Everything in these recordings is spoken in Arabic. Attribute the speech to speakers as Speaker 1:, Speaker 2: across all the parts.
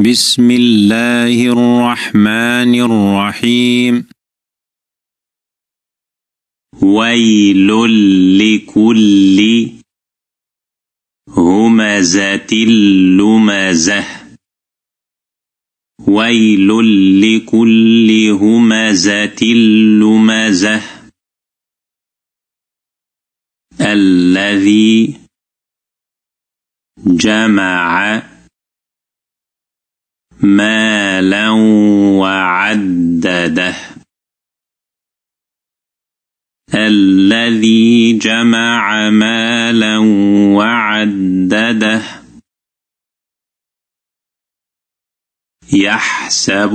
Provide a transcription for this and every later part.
Speaker 1: بسم الله الرحمن الرحيم. ويل لكل همزة لمزة. ويل لكل همزة لمزة. الذي جمع مالا وعدده. الذي جمع مالا وعدده. يحسب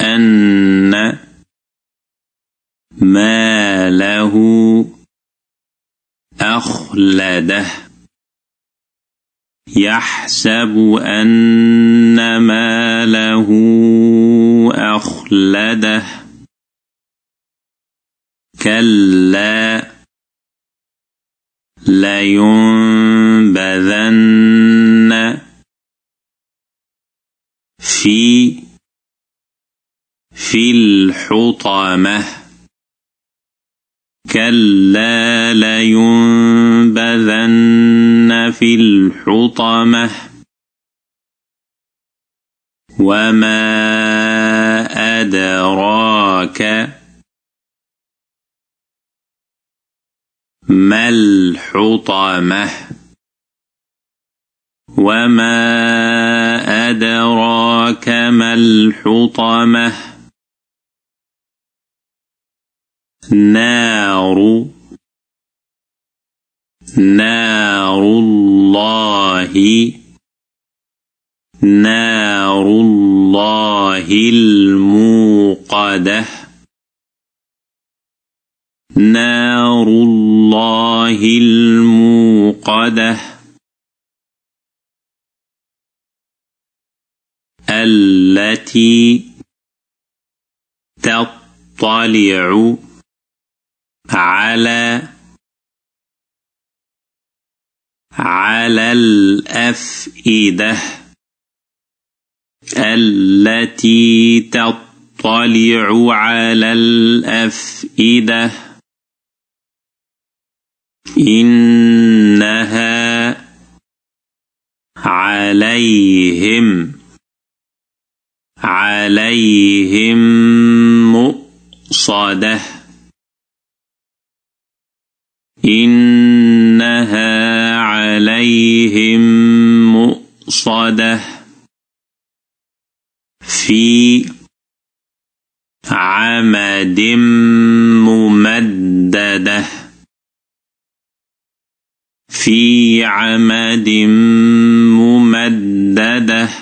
Speaker 1: أن ماله أخلده. يحسب أن ماله أخلده. كلا لينبذن في الحطمة. كلا لينبذن في الحطمة. وما أدراك ما الحطمة. وما أدراك ما الحطمة. نار الله. نار الله الموقدة. نار الله الموقدة. التي تطلع على الأفئدة. التي تطلع على الأفئدة. إنها عليهم مؤصدة. إنها عليهم مؤصدة. في عمد ممددة. في عمد ممددة.